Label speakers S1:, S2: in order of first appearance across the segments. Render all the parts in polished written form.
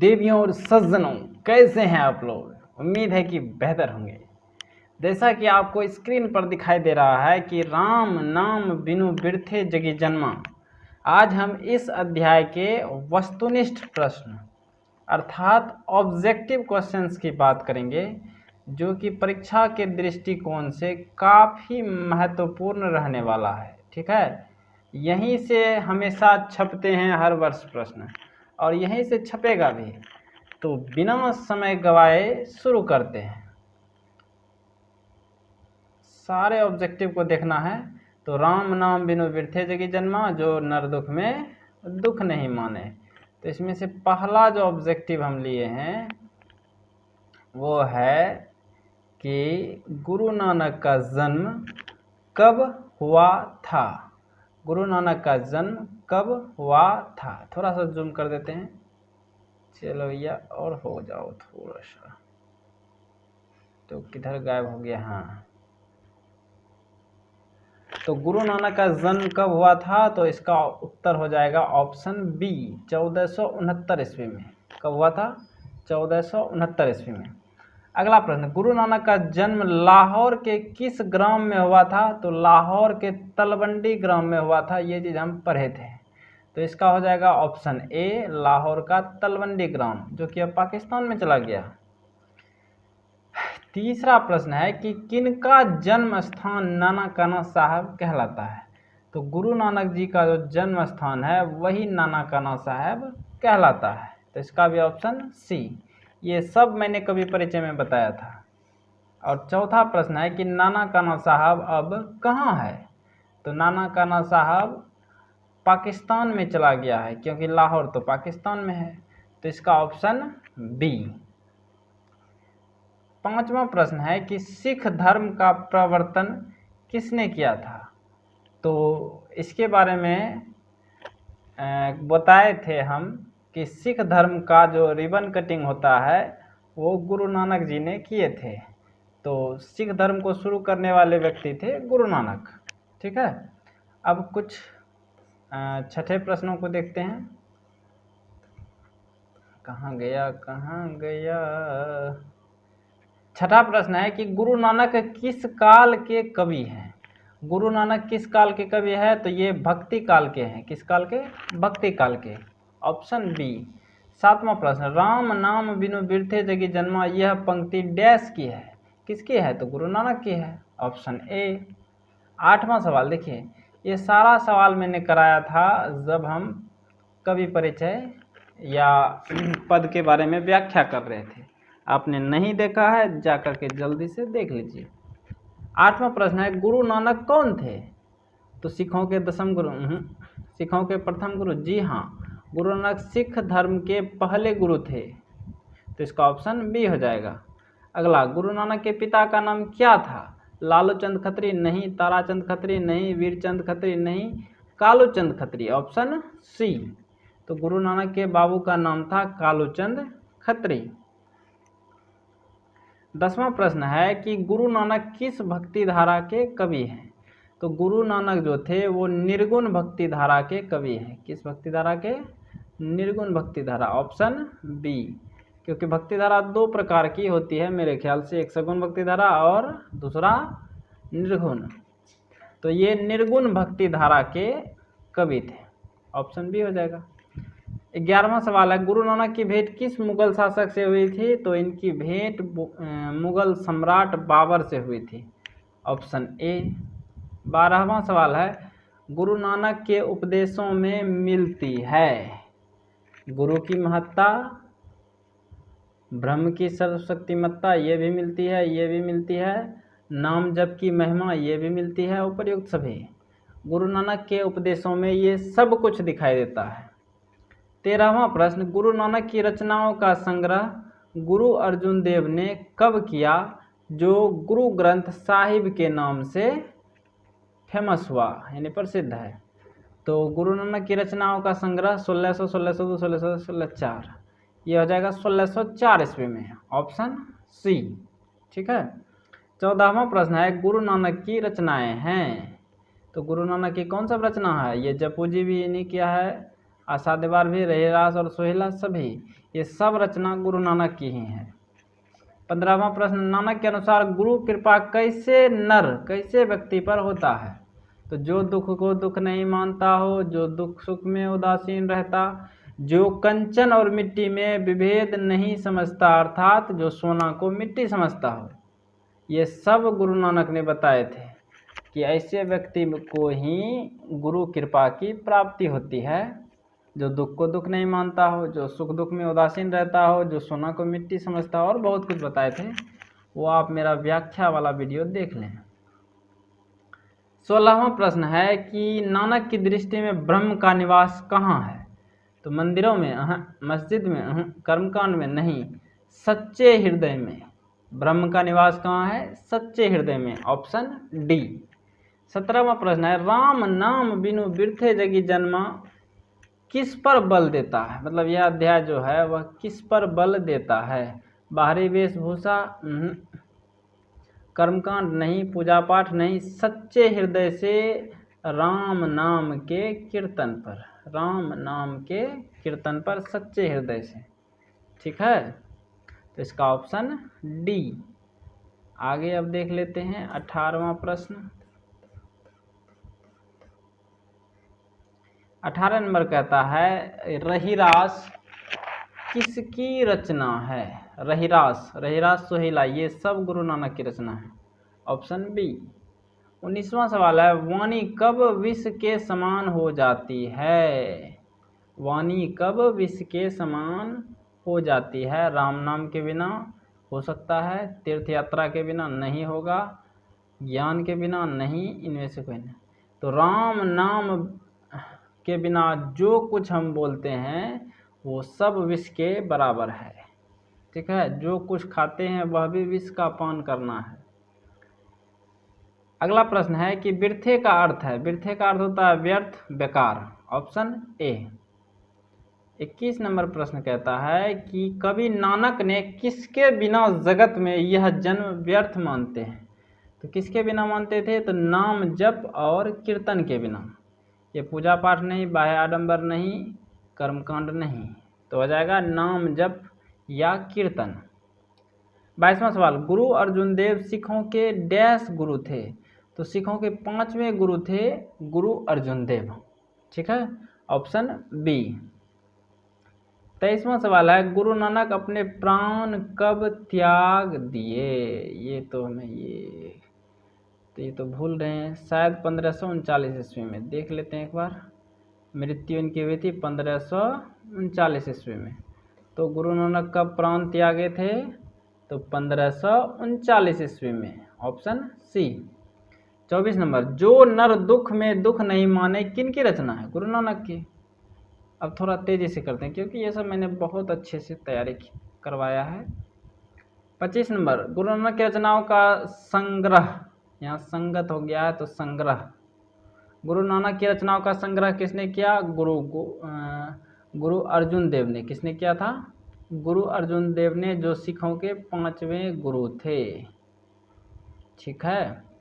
S1: देवियों और सज्जनों, कैसे हैं आप लोग। उम्मीद है कि बेहतर होंगे। जैसा कि आपको स्क्रीन पर दिखाई दे रहा है कि राम नाम बिनु बिरथे जगी जन्मा। आज हम इस अध्याय के वस्तुनिष्ठ प्रश्न अर्थात ऑब्जेक्टिव क्वेश्चंस की बात करेंगे, जो कि परीक्षा के दृष्टिकोण से काफ़ी महत्वपूर्ण रहने वाला है। ठीक है, यहीं से हमेशा छपते हैं हर वर्ष प्रश्न, और यहीं से छपेगा भी। तो बिना समय गवाए शुरू करते हैं। सारे ऑब्जेक्टिव को देखना है। तो राम नाम बिनु बिरथे जगी जन्मा, जो नर दुख में दुख नहीं माने। तो इसमें से पहला जो ऑब्जेक्टिव हम लिए हैं वो है कि गुरु नानक का जन्म कब हुआ था। गुरु नानक का जन्म कब हुआ था। थोड़ा सा जूम कर देते हैं। चलो भैया, और हो जाओ थोड़ा सा। तो किधर गायब हो गया। हाँ, तो गुरु नानक का जन्म कब हुआ था, तो इसका उत्तर हो जाएगा ऑप्शन बी, 1469 ईस्वी में। कब हुआ था? 1469 ईस्वी में। अगला प्रश्न, गुरु नानक का जन्म लाहौर के किस ग्राम में हुआ था। तो लाहौर के तलवंडी ग्राम में हुआ था। ये चीज़ हम पढ़े थे। तो इसका हो जाएगा ऑप्शन ए, लाहौर का तलवंडी ग्राम, जो कि अब पाकिस्तान में चला गया। तीसरा प्रश्न है कि किनका जन्म स्थान नानकाना साहब कहलाता है। तो गुरु नानक जी का जो जन्म स्थान है वही नानकाना साहब कहलाता है। तो इसका भी ऑप्शन सी। ये सब मैंने कभी परिचय में बताया था। और चौथा प्रश्न है कि नानकाना साहब अब कहाँ है। तो नानकाना साहब पाकिस्तान में चला गया है, क्योंकि लाहौर तो पाकिस्तान में है। तो इसका ऑप्शन बी। पांचवा प्रश्न है कि सिख धर्म का प्रवर्तन किसने किया था। तो इसके बारे में बताए थे हम कि सिख धर्म का जो रिबन कटिंग होता है वो गुरु नानक जी ने किए थे। तो सिख धर्म को शुरू करने वाले व्यक्ति थे गुरु नानक। ठीक है, अब कुछ छठे प्रश्नों को देखते हैं। कहाँ गया। छठा प्रश्न है कि गुरु नानक किस काल के कवि हैं। गुरु नानक किस काल के कवि है। तो ये भक्ति काल के हैं। किस काल के? भक्ति काल के। Option B. सातवां प्रश्न, राम नाम बिनु बिरथे जगी जन्मा, यह पंक्ति डैश की है। किसकी है? तो गुरु नानक की है। Option A. आठवां सवाल देखिए, ये सारा सवाल मैंने कराया था जब हम कवि परिचय या पद के बारे में व्याख्या कर रहे थे। आपने नहीं देखा है, जाकर के जल्दी से देख लीजिए। आठवां प्रश्न है, गुरु नानक कौन थे। तो सिखों के दसम गुरु, सिखों के प्रथम गुरु। जी हाँ, गुरु नानक सिख धर्म के पहले गुरु थे। तो इसका ऑप्शन बी हो जाएगा। अगला, गुरु नानक के पिता का नाम क्या था। लालू चंद खत्री नहीं, ताराचंद खत्री नहीं, वीरचंद खत्री नहीं, कालूचंद खत्री। Option C. तो गुरु नानक के बाबू का नाम था कालूचंद खत्री। 10वां प्रश्न है कि गुरु नानक किस भक्ति धारा के कवि हैं। तो गुरु नानक जो थे वो निर्गुण भक्ति धारा के कवि हैं। किस भक्ति धारा के? निर्गुण भक्ति धारा। Option B. क्योंकि भक्ति धारा दो प्रकार की होती है मेरे ख्याल से, एक सगुण भक्ति धारा और दूसरा निर्गुण। तो ये निर्गुण भक्ति धारा के कवि थे। ऑप्शन बी हो जाएगा। 11वां सवाल है, गुरु नानक की भेंट किस मुगल शासक से हुई थी। तो इनकी भेंट मुगल सम्राट बाबर से हुई थी। Option A. 12वां सवाल है, गुरु नानक के उपदेशों में मिलती है गुरु की महत्ता, ब्रह्म की सर्वशक्तिमत्ता, ये भी मिलती है, ये भी मिलती है, नाम जप की महिमा, ये भी मिलती है। उपर्युक्त सभी गुरु नानक के उपदेशों में ये सब कुछ दिखाई देता है। 13वां प्रश्न, गुरु नानक की रचनाओं का संग्रह गुरु अर्जुन देव ने कब किया, जो गुरु ग्रंथ साहिब के नाम से फेमस हुआ, यानी प्रसिद्ध है। तो गुरु नानक की रचनाओं का संग्रह 1600, 1602, 1600, 1604, ये हो जाएगा 1604 ईस्वी में। Option C. ठीक है। 14वां प्रश्न है, गुरु नानक की रचनाएं हैं। तो गुरु नानक की कौन सा रचना है। ये जपू जी भी इन्हीं किया है, आसादेवार भी, रहीरास और सोहेला सभी, ये सब रचना गुरु नानक की ही है। 15वां प्रश्न, नानक के अनुसार गुरु कृपा कैसे व्यक्ति पर होता है? तो जो दुख को दुख नहीं मानता हो, जो दुख सुख में उदासीन रहता, जो कंचन और मिट्टी में विभेद नहीं समझता, अर्थात जो सोना को मिट्टी समझता हो। ये सब गुरु नानक ने बताए थे कि ऐसे व्यक्ति को ही गुरु कृपा की प्राप्ति होती है, जो दुख को दुख नहीं मानता हो, जो सुख दुख में उदासीन रहता हो, जो सोना को मिट्टी समझता हो, और बहुत कुछ बताए थे, वो आप मेरा व्याख्या वाला वीडियो देख लें। 16वां प्रश्न है कि नानक की दृष्टि में ब्रह्म का निवास कहाँ है? तो मंदिरों में, मस्जिद में, कर्मकांड में नहीं, सच्चे हृदय में। ब्रह्म का निवास कहाँ है? सच्चे हृदय में, ऑप्शन डी। 17वां प्रश्न है, राम नाम बिनु बिरथे जगी जन्मा किस पर बल देता है? मतलब यह अध्याय जो है वह किस पर बल देता है? बाहरी वेशभूषा, कर्मकांड नहीं, पूजा पाठ नहीं, सच्चे हृदय से राम नाम के कीर्तन पर, राम नाम के कीर्तन पर सच्चे हृदय से। ठीक है, तो इसका ऑप्शन डी। आगे अब देख लेते हैं 18वां प्रश्न। 18 नंबर कहता है, रहीरास किसकी रचना है? रहीरास सोहेला, ये सब गुरु नानक की रचना है, ऑप्शन बी। 19वां सवाल है, वाणी कब विष के समान हो जाती है? वाणी कब विष के समान हो जाती है? राम नाम के बिना हो सकता है, तीर्थ यात्रा के बिना नहीं होगा, ज्ञान के बिना नहीं, इनमें से कोई नहीं। तो राम नाम के बिना जो कुछ हम बोलते हैं वो सब विष के बराबर है। ठीक है, जो कुछ खाते हैं वह भी विष का पान करना है। अगला प्रश्न है कि व्यर्थे का अर्थ है, व्यर्थे का अर्थ होता है व्यर्थ, बेकार, ऑप्शन ए। 21 नंबर प्रश्न कहता है कि कवि नानक ने किसके बिना जगत में यह जन्म व्यर्थ मानते हैं? तो किसके बिना मानते थे? तो नाम जप और कीर्तन के बिना। ये पूजा पाठ नहीं, बाह्य आडंबर नहीं, कर्मकांड नहीं, तो हो जाएगा नाम जप या कीर्तन। 22वां सवाल, गुरु अर्जुन देव सिखों के डैश गुरु थे? तो सिखों के 5वें गुरु थे गुरु अर्जुन देव। ठीक है, ऑप्शन बी। 23वां सवाल है, गुरु नानक अपने प्राण कब त्याग दिए? ये तो ये तो भूल रहे हैं, शायद 1539 ईस्वी में। देख लेते हैं एक बार, मृत्यु इनकी हुई थी 1539 ईस्वी में। तो गुरु नानक कब प्राण त्यागे थे? तो 1539 ईस्वी में, ऑप्शन सी। 24 नंबर, जो नर दुख में दुख नहीं माने किन की रचना है? गुरु नानक की। अब थोड़ा तेजी से करते हैं क्योंकि ये सब मैंने बहुत अच्छे से तैयारी करवाया है। 25 नंबर, गुरु नानक की रचनाओं का संग्रह, यहाँ संगत हो गया है तो संग्रह, गुरु नानक की रचनाओं का संग्रह किसने किया? गुरु अर्जुन देव ने। किसने किया था? गुरु अर्जुन देव ने, जो सिखों के 5वें गुरु थे। ठीक है,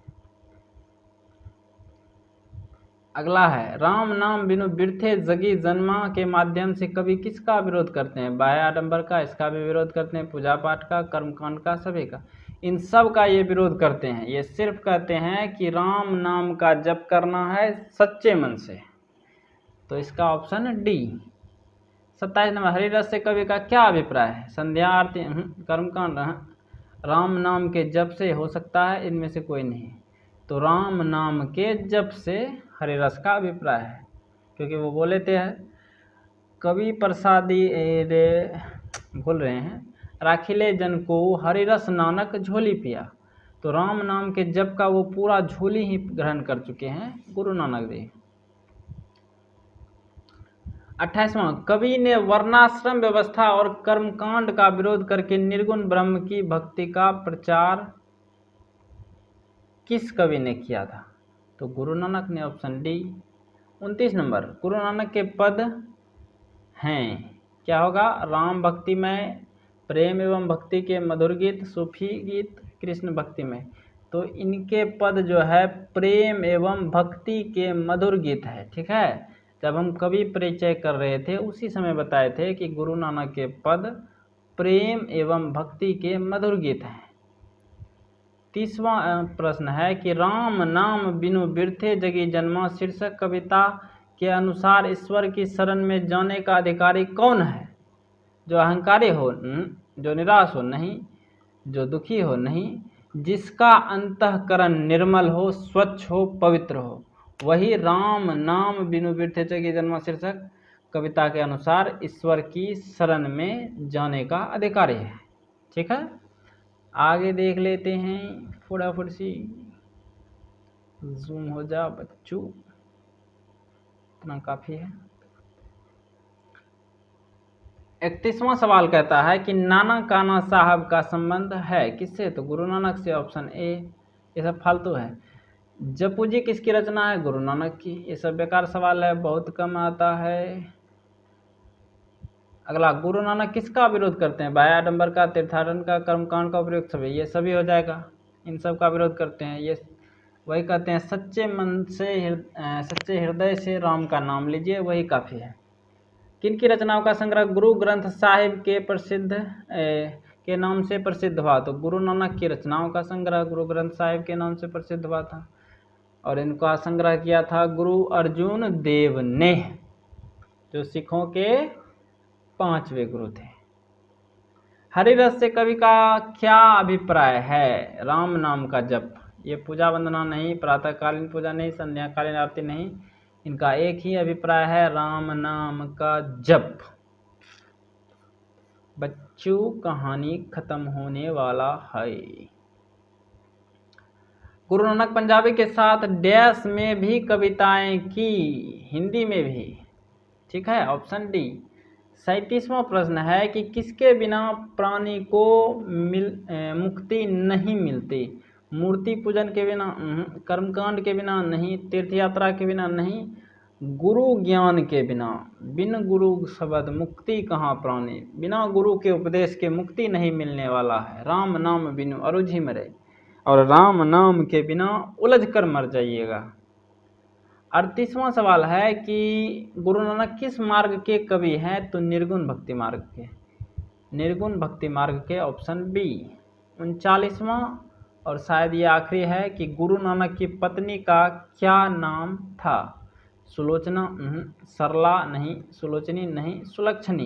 S1: अगला है, राम नाम बिनु बिरथे जगी जन्मा के माध्यम से कवि किसका विरोध करते हैं? बाह्य आडंबर का, इसका भी विरोध करते हैं, पूजा पाठ का, कर्मकांड का, सभी का, इन सब का ये विरोध करते हैं। ये सिर्फ कहते हैं कि राम नाम का जप करना है सच्चे मन से। तो इसका ऑप्शन डी। 27 नंबर, हरिरस से कवि का क्या अभिप्राय है? संध्या आरती, कर्मकांड, राम नाम के जप से हो सकता है, इनमें से कोई नहीं। तो राम नाम के जप से हरिरस का अभिप्राय है, क्योंकि वो बोले थे कवि प्रसादी रे, भूल रहे हैं, राखिले जन को हरिरस नानक झोली पिया। तो राम नाम के जप का वो पूरा झोली ही ग्रहण कर चुके हैं गुरु नानक देव। 28वां, कवि ने वर्णाश्रम व्यवस्था और कर्मकांड का विरोध करके निर्गुण ब्रह्म की भक्ति का प्रचार किस कवि ने किया था? तो गुरु नानक ने, option D. 29 number, Guru Nanak के पद हैं, क्या होगा? राम भक्ति में, प्रेम एवं भक्ति के मधुर गीत, सूफी गीत, कृष्ण भक्ति में। तो इनके पद जो है प्रेम एवं भक्ति के मधुर गीत है। ठीक है, जब हम कवि परिचय कर रहे थे उसी समय बताए थे कि गुरु नानक के पद प्रेम एवं भक्ति के मधुर गीत हैं। 30वां प्रश्न है कि राम नाम बिनु बिरथे जगी जन्मा शीर्षक कविता के अनुसार ईश्वर की शरण में जाने का अधिकारी कौन है? जो अहंकारी हो, जो निराश हो नहीं, जो दुखी हो नहीं, जिसका अंतःकरण निर्मल हो, स्वच्छ हो, पवित्र हो, वही राम नाम बिनु बिरथे जगी जन्मा शीर्षक कविता के अनुसार ईश्वर की शरण में जाने का अधिकारी है। ठीक है, आगे देख लेते हैं फटाफट सी। जूम हो जा बच्चों, इतना काफ़ी है। 31वां सवाल कहता है कि नाना काना साहब का संबंध है किससे? तो गुरु नानक से, ऑप्शन ए। ये सब फालतू है। जपू जी किसकी रचना है? गुरु नानक की। ये सब बेकार सवाल है, बहुत कम आता है। अगला, गुरु नानक किसका विरोध करते हैं? बाह्य आडंबर का, तीर्थाटन का, कर्मकांड का, उपयोग सभी, ये सभी हो जाएगा। इन सब का विरोध करते हैं। ये वही कहते हैं सच्चे मन से सच्चे हृदय से राम का नाम लीजिए, वही काफ़ी है। किनकी रचनाओं का संग्रह गुरु ग्रंथ साहिब के नाम से प्रसिद्ध हुआ? तो गुरु नानक की रचनाओं का संग्रह गुरु ग्रंथ साहिब के नाम से प्रसिद्ध हुआ था, और इनका संग्रह किया था गुरु अर्जुन देव ने, जो सिखों के 5वें गुरु थे। हरिरस से कवि का क्या अभिप्राय है? राम नाम का जप। ये पूजा वंदना नहीं, प्रातःकालीन पूजा नहीं, संध्याकालीन आरती नहीं, इनका एक ही अभिप्राय है, राम नाम का जप। बच्चों, कहानी खत्म होने वाला है। गुरु नानक पंजाबी के साथ डैश में भी कविताएं की, हिंदी में भी। ठीक है, ऑप्शन डी। 37वां प्रश्न है कि किसके बिना प्राणी को मुक्ति नहीं मिलती? मूर्ति पूजन के बिना, कर्मकांड के बिना नहीं, तीर्थ यात्रा के बिना नहीं, गुरु ज्ञान के बिना। बिन गुरु शब्द मुक्ति कहाँ प्राणी? बिना गुरु के उपदेश के मुक्ति नहीं मिलने वाला है। राम नाम बिनु अरुझि मरे, और राम नाम के बिना उलझ कर मर जाइएगा। 38वां सवाल है कि गुरु नानक किस मार्ग के कवि हैं? तो निर्गुण भक्ति मार्ग के, निर्गुण भक्ति मार्ग के, ऑप्शन बी। 39वां और शायद ये आखिरी है कि गुरु नानक की पत्नी का क्या नाम था? सुलोचना सरला नहीं, सुलोचनी नहीं, सुलक्षणी।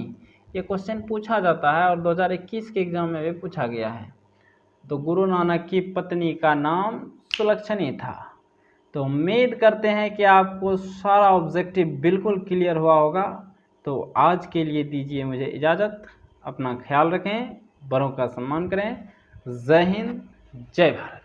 S1: ये क्वेश्चन पूछा जाता है और 2021 के एग्जाम में भी पूछा गया है। तो गुरु नानक की पत्नी का नाम सुलक्षणी था। तो उम्मीद करते हैं कि आपको सारा ऑब्जेक्टिव बिल्कुल क्लियर हुआ होगा। तो आज के लिए दीजिए मुझे इजाज़त। अपना ख्याल रखें, बड़ों का सम्मान करें। जय हिंद, जय भारत।